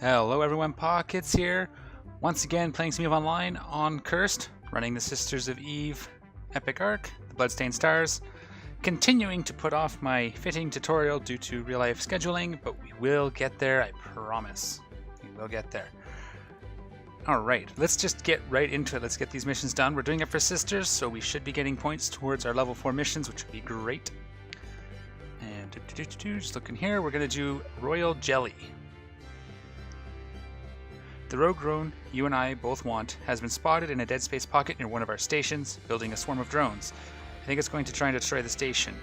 Hello everyone, Pockets here. Once again playing some EVE Online on Cursed, running the Sisters of Eve Epic Arc, the Bloodstained Stars. Continuing to put off my fitting tutorial due to real life scheduling, but we will get there, I promise. We will get there. Alright, let's just get right into it. Let's get these missions done. We're doing it for Sisters, so we should be getting points towards our level 4 missions, which would be great. And just looking here, we're going to do Royal Jelly. The rogue drone you and I both want has been spotted in a dead space pocket near one of our stations, building a swarm of drones. I think it's going to try and destroy the station.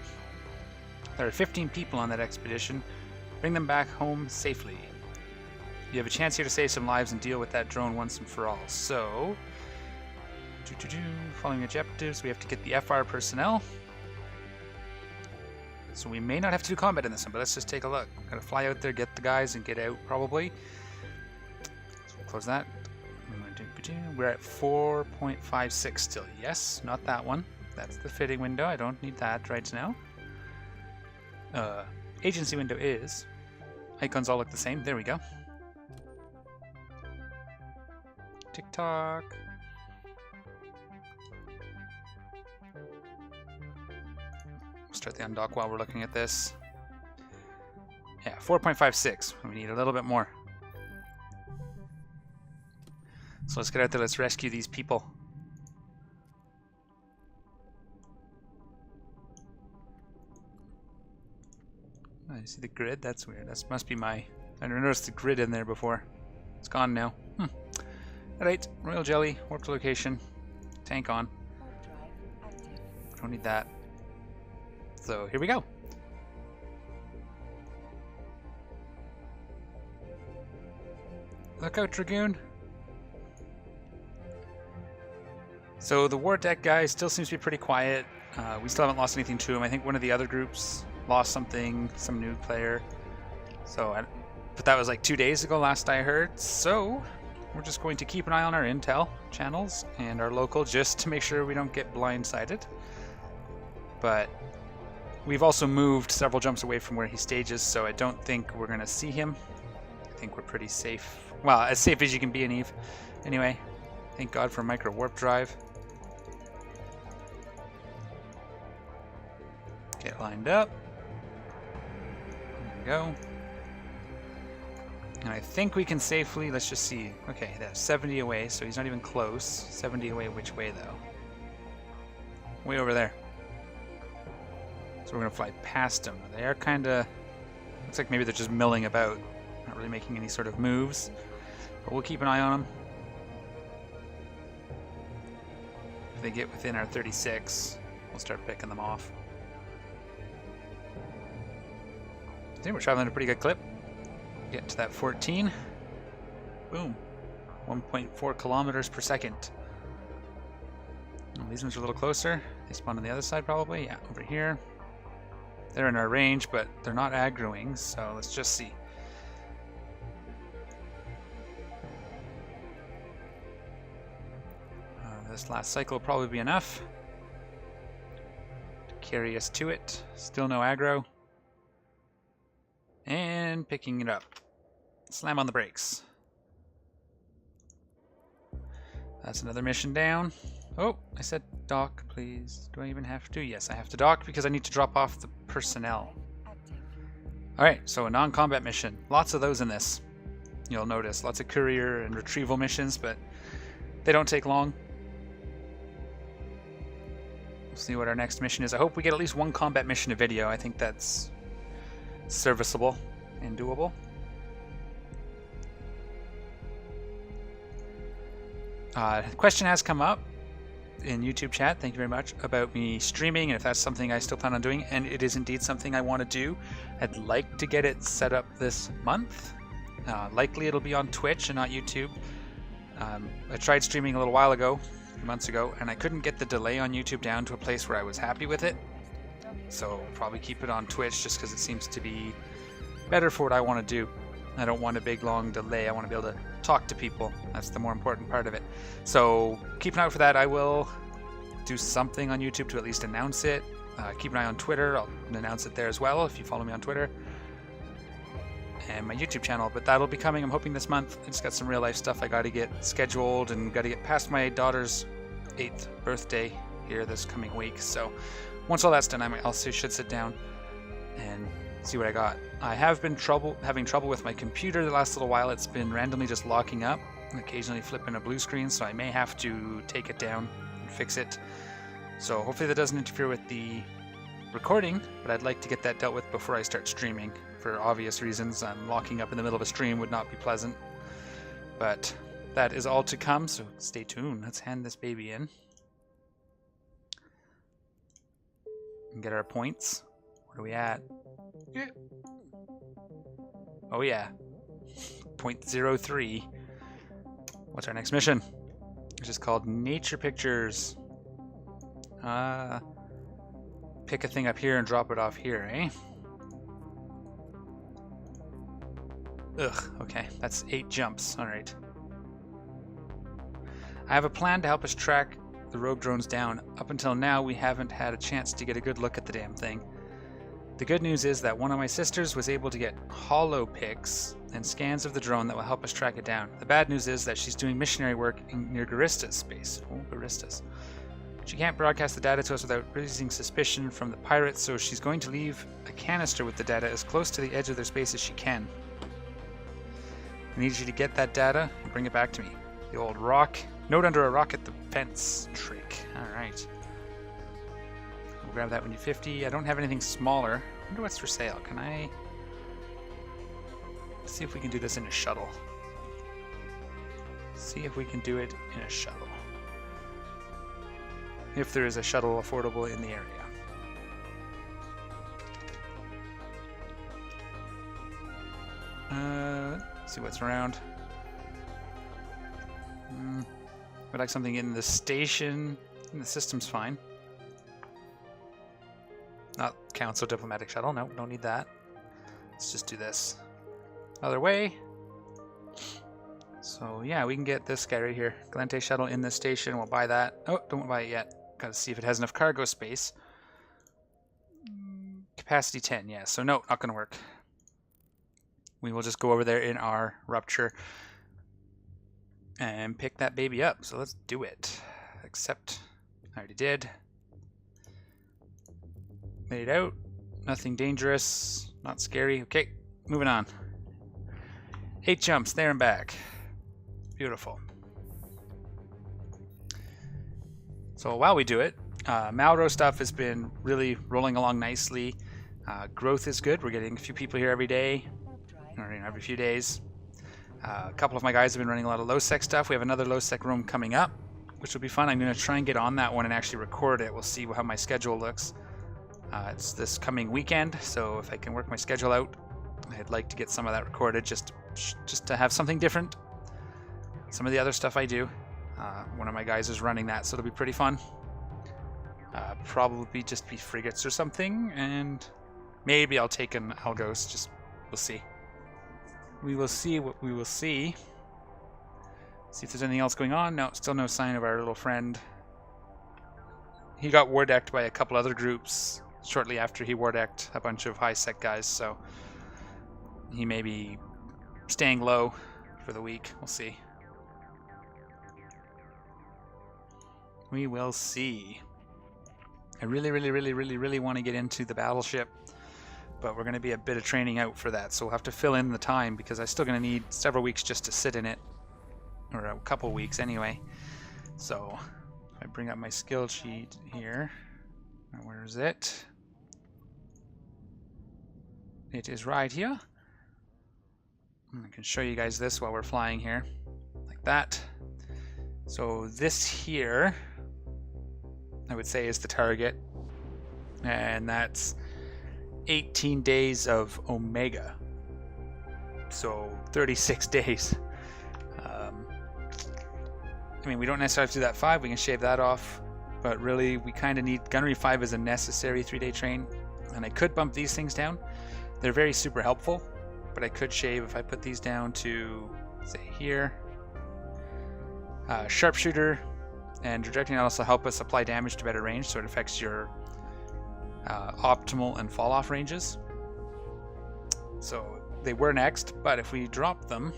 There are 15 people on that expedition. Bring them back home safely. You have a chance here to save some lives and deal with that drone once and for all. So, following objectives, we have to get the FR personnel. So we may not have to do combat in this one, but let's just take a look. Gotta fly out there, get the guys, and get out probably. Close that. We're at 4.56 still. Yes, not that one. That's the fitting window. I don't need that right now. Agency window is. Icons all look the same. There we go. TikTok. We'll start the undock while we're looking at this. Yeah, 4.56. We need a little bit more. So let's get out there, let's rescue these people. Oh, you see the grid? That's weird. That must be my... I never noticed the grid in there before. It's gone now. Alright, Royal Jelly, warp to location. Tank on. Don't need that. So here we go. Look out, Dragoon. So the war deck guy still seems to be pretty quiet. We still haven't lost anything to him. I think one of the other groups lost something, some new player. So, but that was like 2 days ago last I heard. So we're just going to keep an eye on our intel channels and our local just to make sure we don't get blindsided. But we've also moved several jumps away from where he stages, so I don't think we're going to see him. I think we're pretty safe. Well, as safe as you can be in EVE. Anyway, thank God for micro warp drive. Get lined up. There we go. And I think we can safely, let's just see. Okay, that's 70 away, so he's not even close. 70 away, which way though? Way over there. So we're gonna fly past them. They are kinda, looks like maybe they're just milling about. Not really making any sort of moves. But we'll keep an eye on them. If they get within our 36, we'll start picking them off. I think we're traveling at a pretty good clip. Get to that 14. Boom. 1.4 kilometers per second. Oh, these ones are a little closer. They spawn on the other side probably. Yeah, over here. They're in our range, but they're not aggroing, so let's just see. This last cycle will probably be enough to carry us to it. Still no aggro. And picking it up. Slam on the brakes. That's another mission down. Oh, I said dock, please. Do I even have to? Yes, I have to dock because I need to drop off the personnel. Alright, so a non-combat mission. Lots of those in this. You'll notice. Lots of courier and retrieval missions, but they don't take long. We'll see what our next mission is. I hope we get at least one combat mission a video. I think that's serviceable and doable. Question has come up in YouTube chat, thank you very much, about me streaming and if that's something I still plan on doing, and it is indeed something I want to do. I'd like to get it set up this month. Likely it'll be on Twitch and not YouTube. I tried streaming a little while ago, a few months ago, and I couldn't get the delay on YouTube down to a place where I was happy with it. So probably keep it on Twitch just because it seems to be better for what I want to do. I don't want a big long delay. I want to be able to talk to people. That's the more important part of it. So keep an eye out for that. I will do something on YouTube to at least announce it. Keep an eye on Twitter. I'll announce it there as well if you follow me on Twitter. and my YouTube channel, but that'll be coming, I'm hoping, this month. I just got some real life stuff I got to get scheduled and got to get past my daughter's 8th birthday here this coming week. So once all that's done, I also should sit down and see what I got. I have been having trouble with my computer the last little while. It's been randomly just locking up and occasionally flipping a blue screen, so I may have to take it down and fix it. So hopefully that doesn't interfere with the recording, but I'd like to get that dealt with before I start streaming for obvious reasons. Locking up in the middle of a stream would not be pleasant, but that is all to come, so stay tuned. Let's hand this baby in and get our points. What are we at? Oh yeah, 0.03. What's our next mission? Which is called Nature Pictures. Pick a thing up here and drop it off here, eh? Ugh, okay, that's 8 jumps, alright. I have a plan to help us track the rogue drones down. Up until now, we haven't had a chance to get a good look at the damn thing. The good news is that one of my sisters was able to get holo pics and scans of the drone that will help us track it down. The bad news is that she's doing missionary work near Garista's space. Oh, Garista's. She can't broadcast the data to us without raising suspicion from the pirates, so she's going to leave a canister with the data as close to the edge of their space as she can. I need you to get that data and bring it back to me. The old rock. Note under a rock at the fence trick. Alright. We'll grab that when you're 50. I don't have anything smaller. I wonder what's for sale. Can I... Let's see if we can do this in a shuttle. See if we can do it in a shuttle. If there is a shuttle affordable in the area. Let's see what's around. I'd like something in the station. The system's fine. Not council diplomatic shuttle. No, don't need that. Let's just do this. Other way. So yeah, we can get this guy right here. Galente shuttle in the station. We'll buy that. Oh, don't buy it yet. Gotta see if it has enough cargo space. Capacity 10, yeah. So no, not gonna work. We will just go over there in our Rupture and pick that baby up. So let's do it. Accept. I already did. Made it out. Nothing dangerous. Not scary. Okay, moving on. 8 jumps there and back. Beautiful. So while we do it, Malro stuff has been really rolling along nicely. Growth is good. We're getting a few people here every day, or every few days. A couple of my guys have been running a lot of low-sec stuff. We have another low-sec room coming up, which will be fun. I'm going to try and get on that one and actually record it. We'll see how my schedule looks. It's this coming weekend, so if I can work my schedule out, I'd like to get some of that recorded just to have something different. Some of the other stuff I do. One of my guys is running that, so it'll be pretty fun. Probably just be frigates or something, and maybe I'll take an Algos. Just we'll see. We will see what we will see. See if there's anything else going on. No, still no sign of our little friend. He got war decked by a couple other groups shortly after he war decked a bunch of high sec guys, so he may be staying low for the week. We'll see. We will see. I really want to get into the battleship, but we're going to be a bit of training out for that, so we'll have to fill in the time because I'm still going to need several weeks just to sit in it, or a couple weeks anyway. So if I bring up my skill sheet here, where is it? It is right here. I can show you guys this while we're flying here, like that. So this here, I would say, is the target, and that's 18 days of Omega, so 36 days. I mean, we don't necessarily have to do that 5, we can shave that off, but really we kind of need Gunnery 5 as a necessary 3-day train, and I could bump these things down. They're very super helpful, but I could shave if I put these down to, say, here. Sharpshooter and trajectory also help us apply damage to better range, so it affects your optimal and fall off ranges. So they were next, but if we drop them,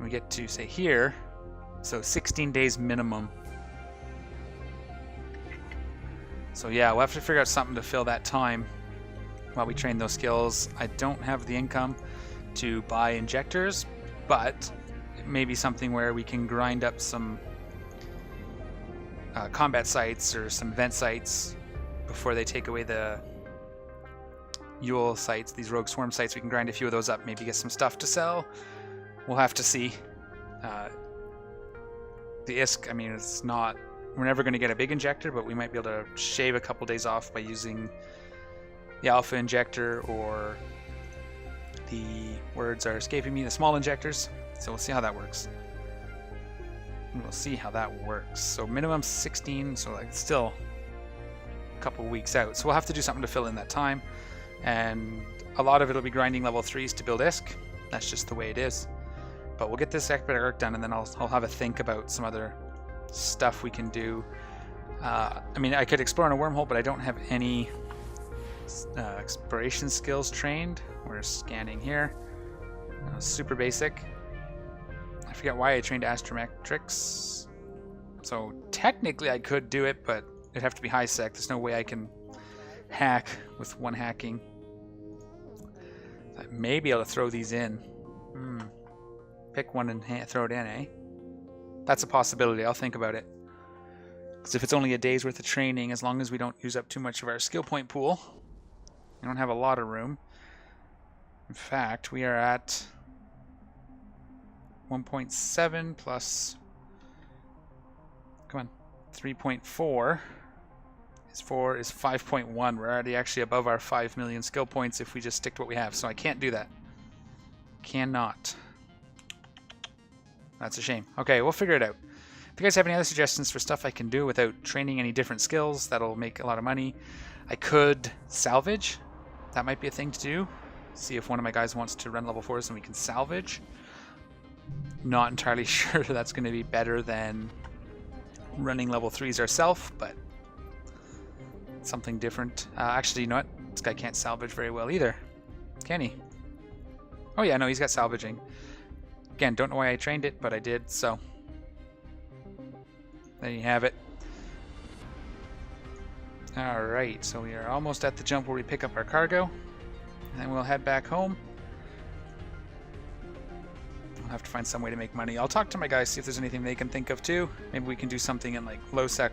we get to, say, here, so 16 days minimum. So yeah, we'll have to figure out something to fill that time while we train those skills. I don't have the income to buy injectors, but it may be something where we can grind up some combat sites or some event sites before they take away the Yule sites, these rogue swarm sites. We can grind a few of those up, maybe get some stuff to sell. We'll have to see. The ISK, I mean, it's not, we're never going to get a big injector, but we might be able to shave a couple days off by using the alpha injector, or the words are escaping me, the small injectors. So we'll see how that works. We'll see how that works. So minimum 16, so like still a couple weeks out. So we'll have to do something to fill in that time. And a lot of it will be grinding level 3s to build ISK. That's just the way it is. But we'll get this epic arc done, and then I'll have a think about some other stuff we can do. I mean, I could explore in a wormhole, but I don't have any exploration skills trained. We're scanning here. Super basic. I forget why I trained astrometrics. So technically I could do it, but it'd have to be high sec. There's no way I can hack with one hacking. I may be able to throw these in. Pick one and throw it in, eh? That's a possibility. I'll think about it. Because if it's only a day's worth of training, as long as we don't use up too much of our skill point pool, we don't have a lot of room. In fact, we are at 1.7 plus, come on, 3.4 is 4 is 5.1. We're already actually above our 5 million skill points if we just stick to what we have. So I can't do that. Cannot. That's a shame. Okay, we'll figure it out. If you guys have any other suggestions for stuff I can do without training any different skills that'll make a lot of money, I could salvage. That might be a thing to do. See if one of my guys wants to run level 4s and we can salvage. Not entirely sure that's going to be better than running level 3s ourselves, but something different. Actually, you know what? This guy can't salvage very well either. Can he? Oh yeah, no, he's got salvaging. Again, don't know why I trained it, but I did, so there you have it. Alright, so we are almost at the jump where we pick up our cargo, and then we'll head back home. I'll have to find some way to make money. I'll talk to my guys, see if there's anything they can think of too. Maybe we can do something in like low sec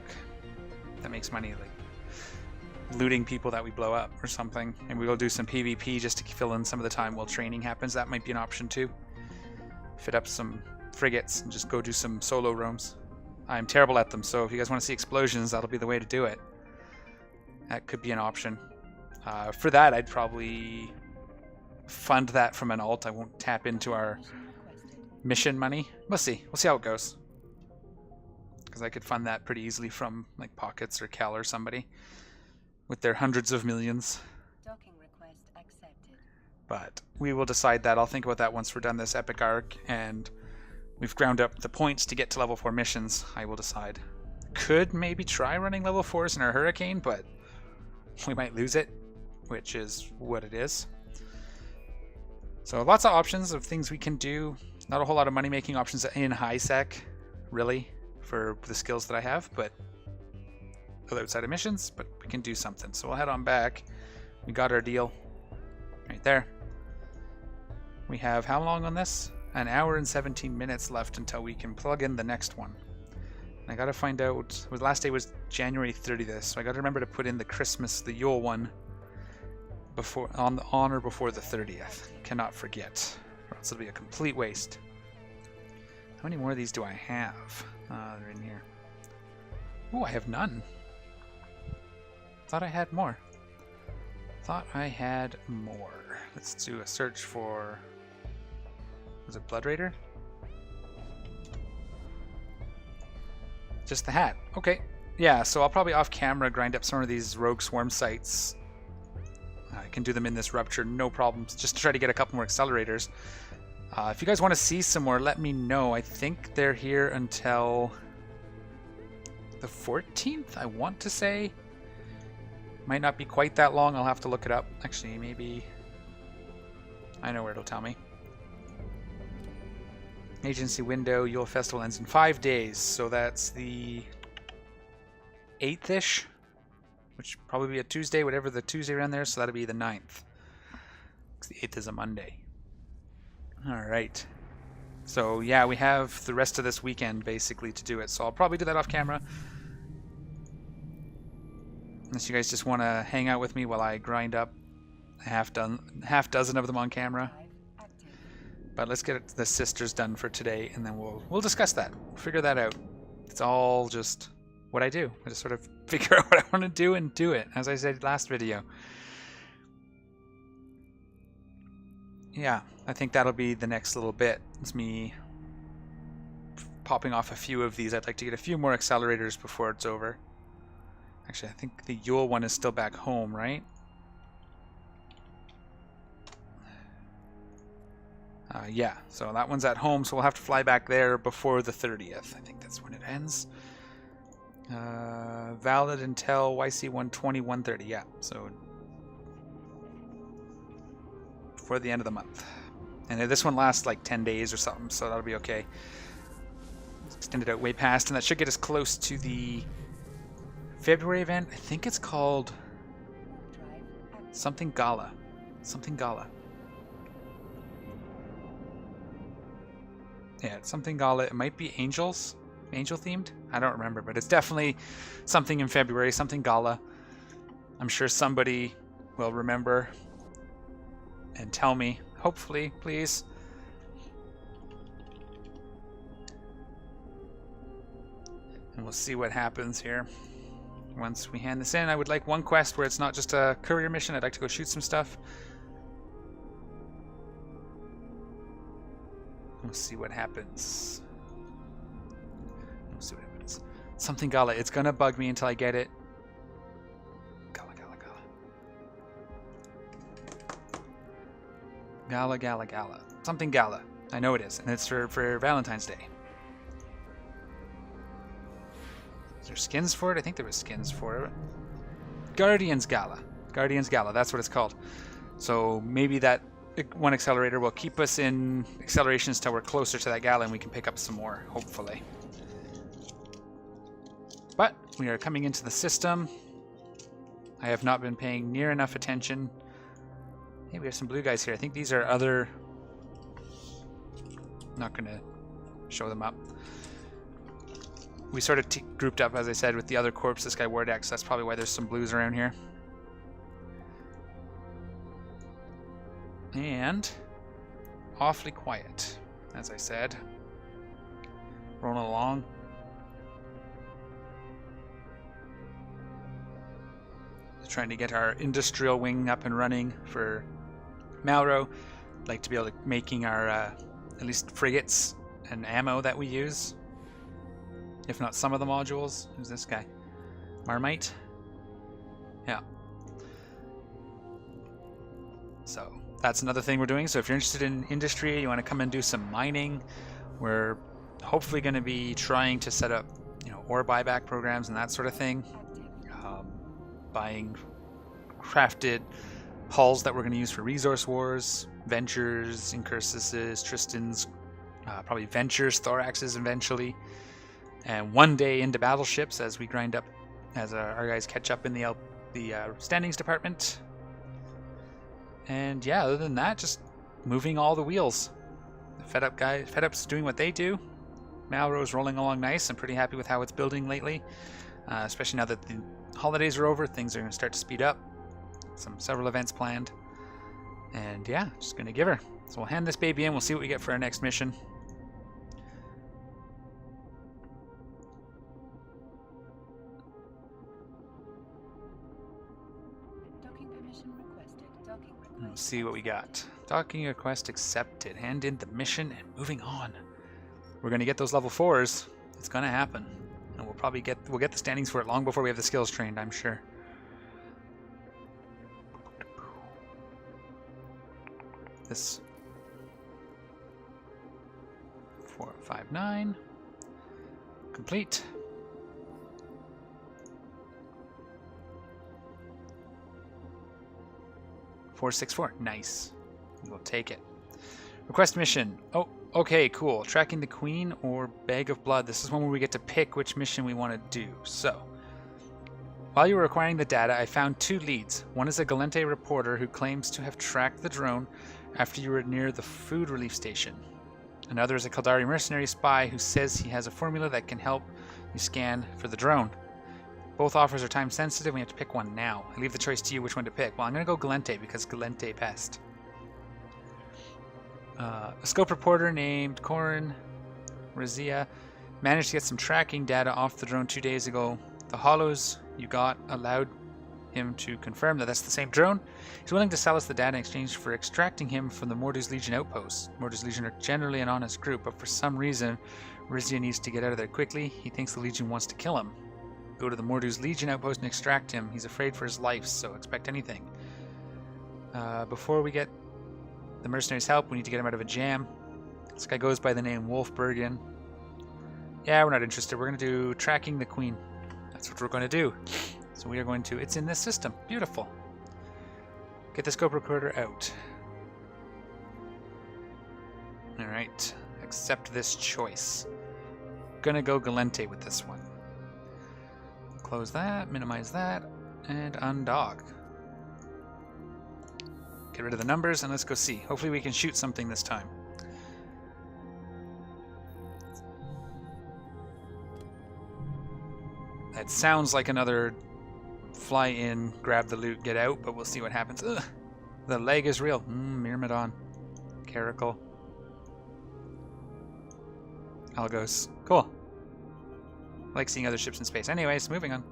that makes money, like looting people that we blow up or something. And we'll do some PvP just to fill in some of the time while training happens. That might be an option too. Fit up some frigates and just go do some solo roams. I'm terrible at them, so if you guys want to see explosions, that'll be the way to do it. That could be an option. For that, I'd probably fund that from an alt. I won't tap into our mission money. We'll see. We'll see how it goes. Because I could fund that pretty easily from like Pockets or Cal or somebody with their hundreds of millions. But we will decide that. I'll think about that once we're done this epic arc and we've ground up the points to get to level 4 missions. I will decide. Could maybe try running level 4s in our Hurricane, but we might lose it, which is what it is. So lots of options of things we can do. Not a whole lot of money-making options in high sec, really, for the skills that I have, but outside of missions, but we can do something. So we'll head on back. We got our deal right there. We have how long on this? An hour and 17 minutes left until we can plug in the next one. And I gotta find out, the last day was January 30th, so I gotta remember to put in the Christmas, the Yule one, before on or before the 30th. Cannot forget, or else it'll be a complete waste. How many more of these do I have? They're in here. Oh, I have none. Thought I had more. Thought I had more. Let's do a search for... Was it Blood Raider? Just the hat. Okay. Yeah, so I'll probably off camera grind up some of these rogue swarm sites. I can do them in this rupture, no problems. Just to try to get a couple more accelerators. If you guys want to see some more, let me know. I think they're here until the 14th, I want to say. Might not be quite that long. I'll have to look it up. Actually, maybe I know where it'll tell me. Agency window, Yule Festival ends in 5 days, so that's the 8th-ish, which would probably be a Tuesday, whatever the Tuesday around there, so that'll be the 9th. The 8th is a Monday. Alright. So yeah, we have the rest of this weekend basically to do it, so I'll probably do that off camera. Unless you guys just want to hang out with me while I grind up a half dozen of them on camera. But let's get the sisters done for today, and then we'll discuss that. We'll figure that out. It's all just what I do. I just sort of figure out what I want to do and do it, as I said last video. Yeah, I think that'll be the next little bit. It's me popping off a few of these. I'd like to get a few more accelerators before it's over. Actually, I think the Yule one is still back home, right? Yeah, so that one's at home, so we'll have to fly back there before the 30th. I think that's when it ends. Valid until YC 120, 130. Yeah, so before the end of the month. And this one lasts like 10 days or something, so that'll be okay. Let's extend it out way past, and that should get us close to the February event. I think it's called something Gala. Something Gala. Yeah, it's something Gala. It might be Angels. Angel themed? I don't remember, but it's definitely something in February, something Gala. I'm sure somebody will remember and tell me. Hopefully, please. And we'll see what happens here. Once we hand this in, I would like one quest where it's not just a courier mission. I'd like to go shoot some stuff. We'll see what happens. We'll see what happens. Something Gala. It's gonna bug me until I get it. Gala, Gala, Gala. Gala, Gala, Gala. Something Gala. I know it is, and it's for Valentine's Day. Is there skins for it? I think there was skins for it. Guardians Gala. Guardians Gala. That's what it's called. So maybe that one accelerator will keep us in accelerations till we're closer to that gala and we can pick up some more, hopefully. But we are coming into the system. I have not been paying near enough attention. Hey, we have some blue guys here. I think these are other... Not going to show them up. We sort of grouped up, as I said, with the other corps, this guy Wardex. That's probably why there's some blues around here. And awfully quiet, as I said. Rolling along. Trying to get our industrial wing up and running for Malro. Like to be able to making our at least frigates and ammo that we use. If not some of the modules. Who's this guy? Marmite? Yeah. So that's another thing we're doing. So if you're interested in industry, you want to come and do some mining, we're hopefully going to be trying to set up, ore buyback programs and that sort of thing. Buying crafted hulls that we're going to use for resource wars, ventures, incursuses, Tristans, probably ventures, thoraxes eventually, and one day into battleships as we grind up, as our guys catch up in the standings department. And yeah, other than that, just moving all the wheels. The FedUp's doing what they do. Malro's rolling along nice. I'm pretty happy with how it's building lately, especially now that the holidays are over. Things are going to start to speed up. Several events planned. And yeah, just going to give her. So we'll hand this baby in. We'll see what we get for our next mission. We'll see what we got. Docking request accepted. Hand in the mission and moving on. We're going to get those level 4s. It's going to happen. And we'll probably get the standings for it long before we have the skills trained, I'm sure. This 459 complete. 464, nice. We'll take it. Request mission. Oh, okay, cool. Tracking the Queen or Bag of Blood. This is one where we get to pick which mission we want to do. So, while you were acquiring the data, I found 2 leads. One is a Galente reporter who claims to have tracked the drone after you were near the food relief station. Another is a Kaldari mercenary spy who says he has a formula that can help you scan for the drone. Both offers are time sensitive. We have to pick one now. I leave the choice to you which one to pick. Well, I'm going to go Galente because Galente best. A scope reporter named Corin Razia managed to get some tracking data off the drone 2 days ago. The hollows you got allowed him to confirm that that's the same drone. He's willing to sell us the data in exchange for extracting him from the Mordu's Legion outpost. Mordu's Legion are generally an honest group, but for some reason, Razia needs to get out of there quickly. He thinks the Legion wants to kill him. Go to the Mordu's Legion outpost and extract him. He's afraid for his life, so expect anything. Before we get the mercenaries' help, we need to get him out of a jam. This guy goes by the name Wolfbergen. Yeah, we're not interested. We're going to do Tracking the Queen. That's what we're going to do. So we are going to... It's in this system. Beautiful. Get the scope recorder out. Alright. Accept this choice. Gonna go Galente with this one. Close that, minimize that, and undock. Get rid of the numbers and let's go see. Hopefully we can shoot something this time. That sounds like another fly in, grab the loot, get out, but we'll see what happens. Ugh. The leg is real. Myrmidon. Caracal. Algos. Cool. I like seeing other ships in space. Anyways, moving on.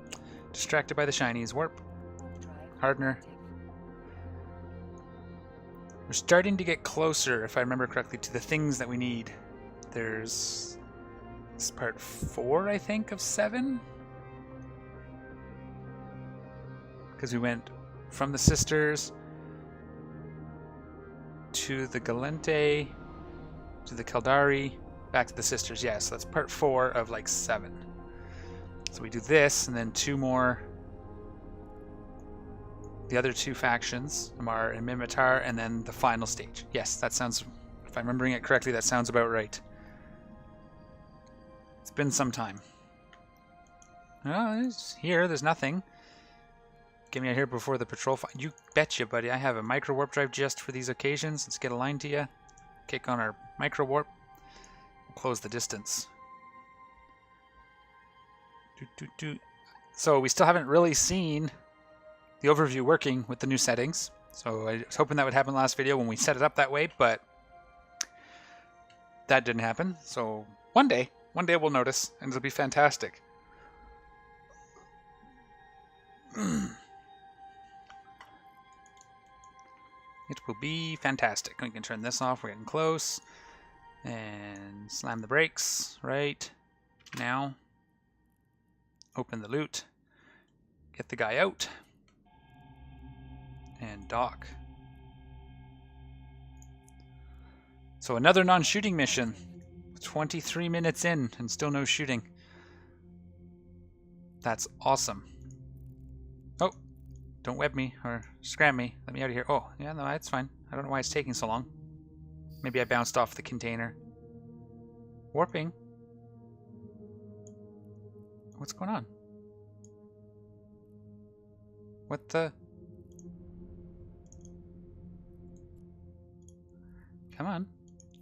Distracted by the shinies. Warp. Hardener. We're starting to get closer, if I remember correctly, to the things that we need. There's... This is part 4, I think, of 7? Because we went from the Sisters to the Galente to the Kaldari back to the Sisters. Yeah, so that's part 4 of like 7. So we do this and then 2 more. The other 2 factions, Amar and Mimitar, and then the final stage. Yes, that sounds, if I'm remembering it correctly, that sounds about right. It's been some time. Oh, it's here, there's nothing. Get me out here before the patrol. You betcha, buddy. I have a micro warp drive just for these occasions. Let's get a line to you. Kick on our micro warp. Close the distance. So we still haven't really seen the overview working with the new settings. So I was hoping that would happen last video when we set it up that way, but that didn't happen. So one day we'll notice, and it'll be fantastic. It will be fantastic. We can turn this off. We're getting close. And slam the brakes right now. Open the loot. Get the guy out. And dock. So another non-shooting mission. 23 minutes in and still no shooting. That's awesome. Oh. Don't web me or scram me. Let me out of here. Oh, yeah, no, that's fine. I don't know why it's taking so long. Maybe I bounced off the container. Warping. What's going on? What the? Come on.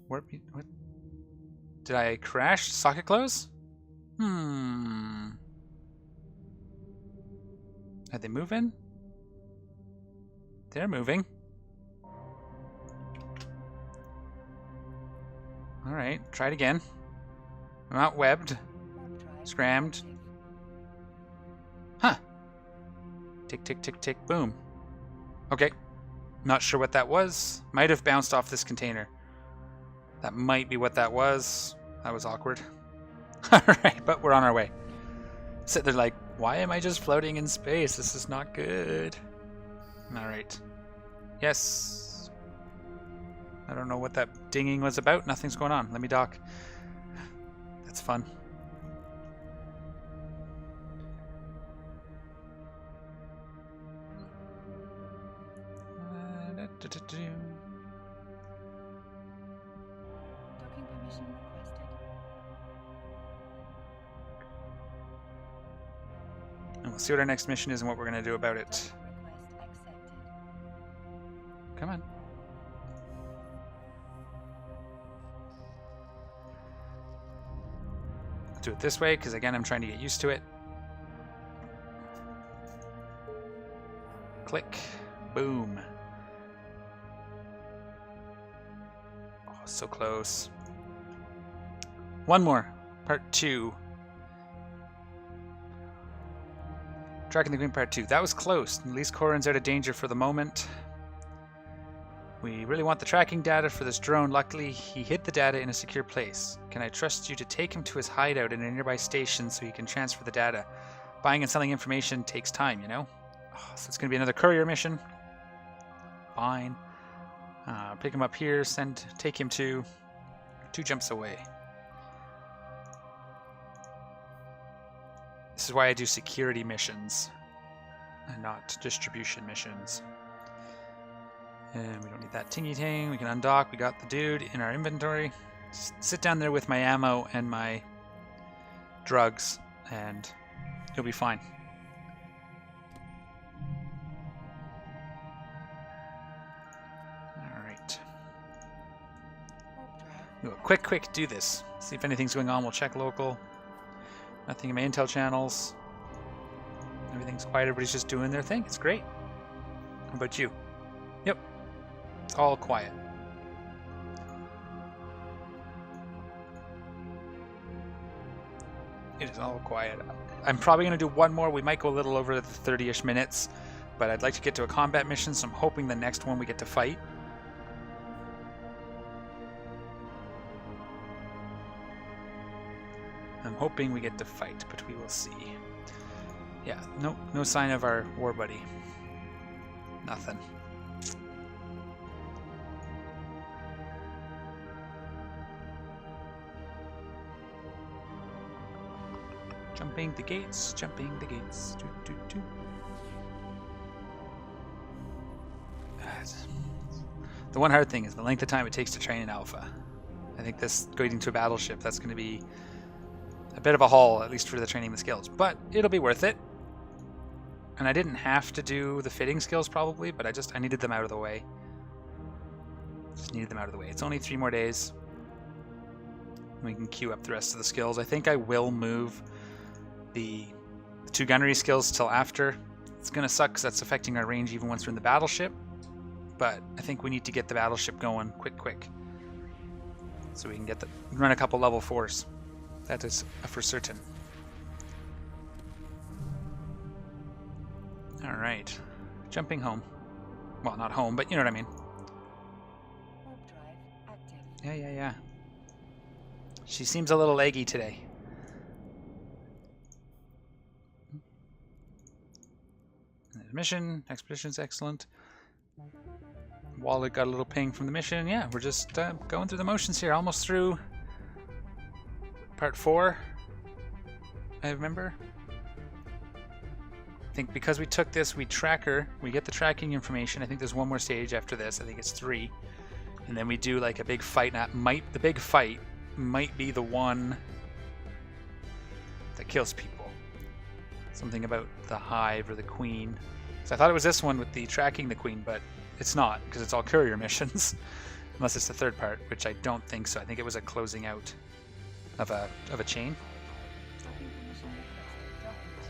Warp. What? Did I crash? Socket close? Are they moving? They're moving. Alright, try it again. I'm not webbed. Scrammed. Huh. Tick, tick, tick, tick, boom. Okay. Not sure what that was. Might have bounced off this container. That might be what that was. That was awkward. Alright, but we're on our way. Sit there like, why am I just floating in space? This is not good. Alright. Yes. I don't know what that dinging was about. Nothing's going on. Let me dock. That's fun. we'll see what our next mission is and what we're going to do about it. Come on. I'll do it this way because, again, I'm trying to get used to it. Click. Boom. Oh, so close. One more. Part 2. Tracking the Queen Part 2. That was close. At least Corin's out of danger for the moment. We really want the tracking data for this drone. Luckily, he hid the data in a secure place. Can I trust you to take him to his hideout in a nearby station so he can transfer the data? Buying and selling information takes time, you know? Oh, so it's going to be another courier mission. Fine. Pick him up here, take him to 2 jumps away. This is why I do security missions and not distribution missions. And we don't need that tingy ting. We can undock. We got the dude in our inventory. Just sit down there with my ammo and my drugs and he'll be fine. Alright. Quick, do this. See if anything's going on. We'll check local. Nothing in my intel channels. Everything's quiet. Everybody's just doing their thing. It's great. How about you? Yep. It's all quiet. It is all quiet. I'm probably going to do one more. We might go a little over the 30-ish minutes, but I'd like to get to a combat mission, so I'm hoping the next one we get to fight. I'm hoping we get to fight, but we will see. Yeah, no sign of our war buddy. Nothing. Jumping the gates, jumping the gates. Doo, doo, doo. The one hard thing is the length of time it takes to train in alpha. I think this going into a battleship, that's going to be a bit of a haul, at least for the training the skills, but it'll be worth it. And I didn't have to do the fitting skills probably, but I needed them out of the way. Just needed them out of the way. It's only 3 more days. We can queue up the rest of the skills. I think I will move the 2 gunnery skills till after. It's gonna suck because that's affecting our range even once we're in the battleship, but I think we need to get the battleship going quick, so we can get run a couple level 4s. That is for certain. All right, jumping home. Well, not home, but you know what I mean. Yeah. She seems a little leggy today. Mission, expedition's excellent. Wallet got a little ping from the mission. Yeah, we're just going through the motions here. Almost through part 4, I remember. I think because we took this, we get the tracking information. I think there's one more stage after this. I think it's 3. And then we do like a big fight. The big fight might be the one that kills people. Something about the hive or the queen. So I thought it was this one with the tracking the queen, but it's not, because it's all courier missions. Unless it's the 3rd part, which I don't think so. I think it was a closing out of a chain.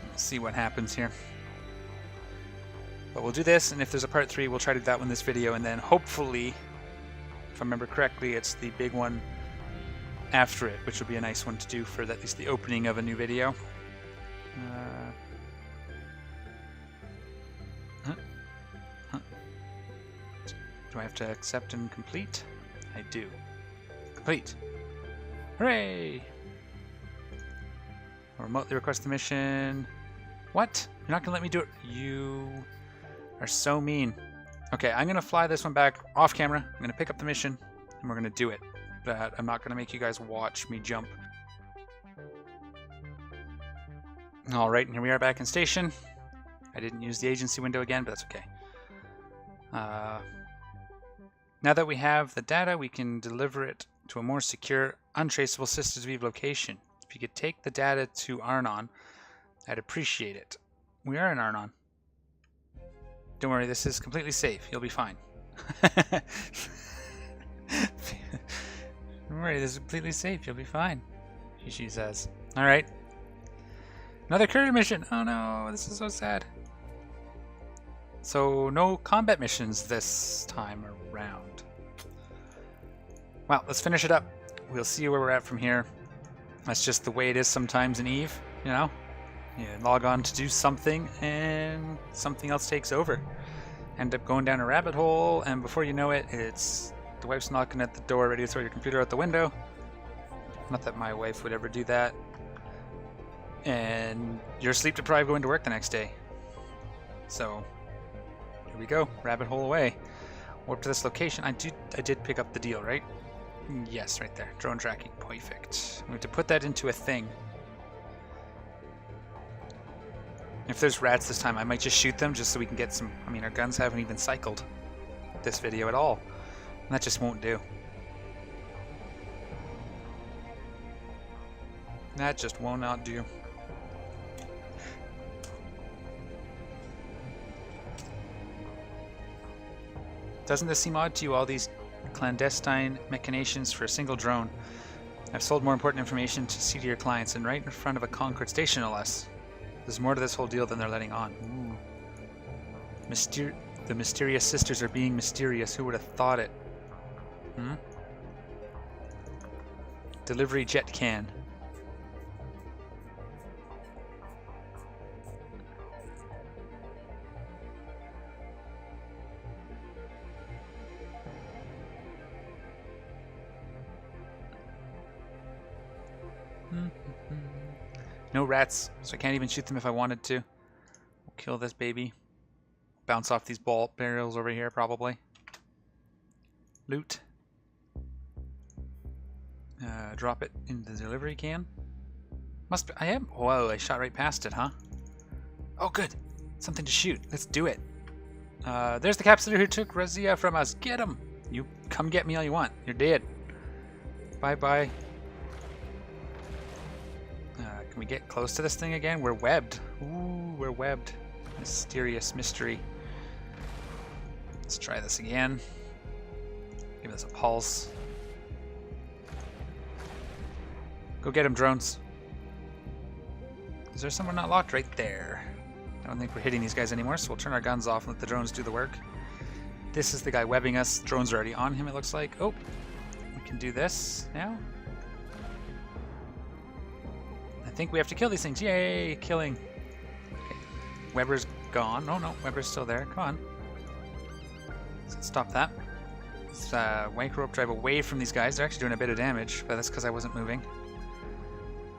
We'll see what happens here. But we'll do this, and if there's a part 3, we'll try to do that one this video, and then hopefully, if I remember correctly, it's the big one after it, which will be a nice one to do for at least the opening of a new video. Do I have to accept and complete? I do. Complete. Hooray! I'll remotely request the mission. What? You're not going to let me do it? You are so mean. Okay, I'm going to fly this one back off camera. I'm going to pick up the mission, and we're going to do it. But I'm not going to make you guys watch me jump. Alright, and here we are back in station. I didn't use the agency window again, but that's okay. Now that we have the data, we can deliver it to a more secure, untraceable systems location. If you could take the data to Arnon, I'd appreciate it. we are in Arnon. Don't worry, this is completely safe. You'll be fine. Don't worry, this is completely safe. You'll be fine, she says. Alright. Another courier mission! Oh no, this is so sad. So, no combat missions this time around. Well, let's finish it up. We'll see where we're at from here. That's just the way it is sometimes in EVE, you know? You log on to do something, and something else takes over. End up going down a rabbit hole, and before you know it, it's the wife's knocking at the door, ready to throw your computer out the window. Not that my wife would ever do that. And you're sleep deprived going to work the next day. So, here we go, rabbit hole away. Warp to this location. I did pick up the deal, right? Yes, right there. Drone tracking, perfect. We have to put that into a thing. If there's rats this time, I might just shoot them just so we can get some... I mean, our guns haven't even cycled this video at all. And that just won't do. That just will not do. Doesn't this seem odd to you, all these clandestine machinations for a single drone? I've sold more important information to seedier clients, and right in front of a Concord station, no less. There's more to this whole deal than they're letting on. Ooh. The mysterious sisters are being mysterious. Who would have thought it? Hmm? Delivery jet can. No rats, so I can't even shoot them if I wanted to. We'll kill this baby. Bounce off these barrels over here, probably. Loot. Drop it in the delivery can. Must be, I am. Whoa, I shot right past it, huh? Oh, good. Something to shoot. Let's do it. There's the capsuleer who took Razia from us. Get him! You come get me all you want. You're dead. Bye-bye. Can we get close to this thing again? We're webbed. Ooh, we're webbed. Mysterious mystery. Let's try this again. Give this a pulse. Go get him, drones. Is there someone not locked? Right there. I don't think we're hitting these guys anymore, so we'll turn our guns off and let the drones do the work. This is the guy webbing us. Drones are already on him, it looks like. Oh, we can do this now. I think we have to kill these things. Yay, killing. Okay. Weber's gone. Oh no, Weber's still there. Come on. Let's stop that. Let's wank rope drive away from these guys. They're actually doing a bit of damage, but that's because I wasn't moving.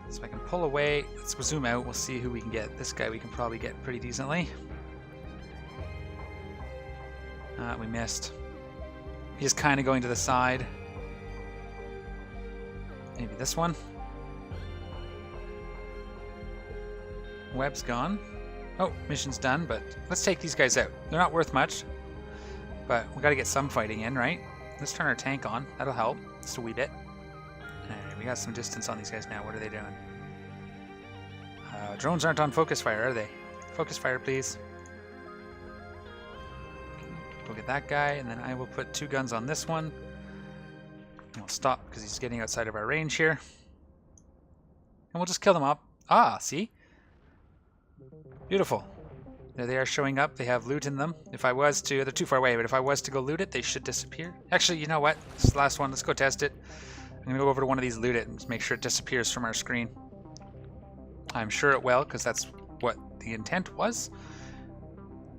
So I can pull away. Let's zoom out. We'll see who we can get. This guy we can probably get pretty decently. We missed. He's kind of going to the side. Maybe this one. Web's gone. Oh, mission's done, but let's take these guys out. They're not worth much, but we got to get some fighting in, right? Let's turn our tank on. That'll help. Just a wee bit. Alright, we got some distance on these guys now. What are they doing? Drones aren't on focus fire, are they? Focus fire, please. Okay, go get that guy, and then I will put 2 guns on this one. And we'll stop because he's getting outside of our range here. And we'll just kill them up. Ah, see? Beautiful. There they are showing up. They have loot in them. If I was to... They're too far away, but if I was to go loot it, they should disappear. Actually, you know what? This is the last one. Let's go test it. I'm going to go over to one of these, loot it, and just make sure it disappears from our screen. I'm sure it will, because that's what the intent was.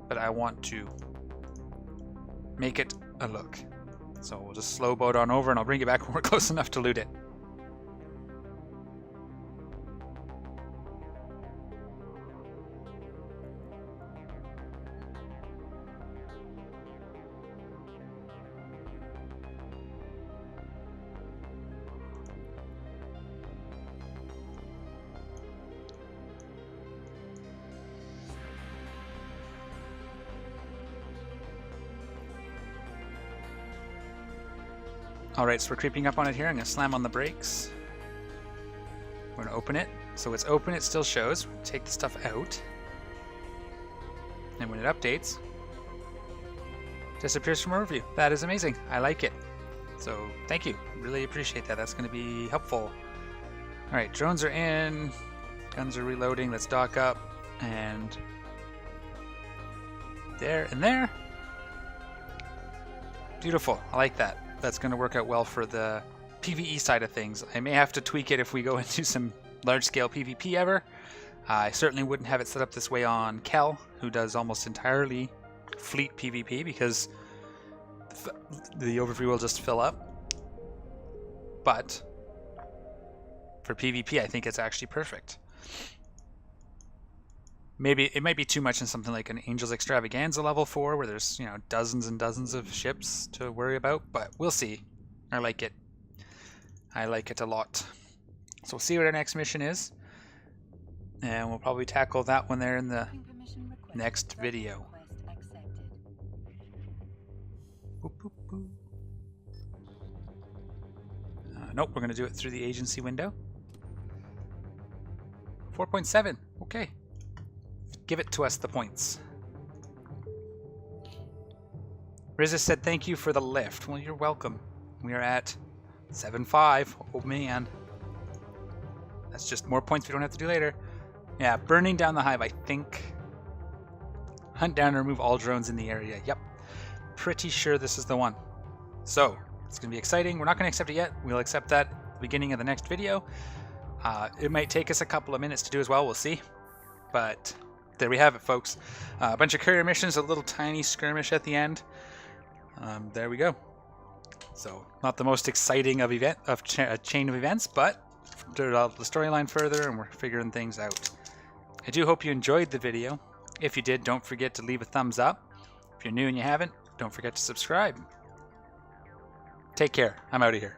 But I want to make it a look. So we'll just slow boat on over, and I'll bring it back when we're close enough to loot it. Alright, so we're creeping up on it here. I'm going to slam on the brakes. We're going to open it. So it's open, it still shows. Take the stuff out. And when it updates, disappears from overview. That is amazing. I like it. So thank you. Really appreciate that. That's going to be helpful. All right, drones are in. Guns are reloading. Let's dock up. And there and there. Beautiful. I like that. That's going to work out well for the PvE side of things. I may have to tweak it if we go into some large-scale PvP ever. I certainly wouldn't have it set up this way on Kel, who does almost entirely fleet PvP, because the overview will just fill up. But for PvP, I think it's actually perfect. Maybe it might be too much in something like an Angel's Extravaganza level 4, where there's, you know, dozens and dozens of ships to worry about, but we'll see. I like it. I like it a lot. So we'll see what our next mission is, and we'll probably tackle that when they're in the next video. Boop, boop, boop. Nope, we're going to do it through the agency window. 4.7. Okay. Give it to us, the points. Rizza said thank you for the lift. Well, you're welcome. We are at 7.5. Oh, man. That's just more points we don't have to do later. Yeah, burning down the hive, I think. Hunt down and remove all drones in the area. Yep. Pretty sure this is the one. So, it's going to be exciting. We're not going to accept it yet. We'll accept that at the beginning of the next video. It might take us a couple of minutes to do as well. We'll see. But there we have it, folks. A bunch of courier missions, a little tiny skirmish at the end. There we go. So, not the most exciting of chain of events, but develop the storyline further, and we're figuring things out. I do hope you enjoyed the video. If you did, don't forget to leave a thumbs up. If you're new and you haven't, don't forget to subscribe. Take care. I'm out of here.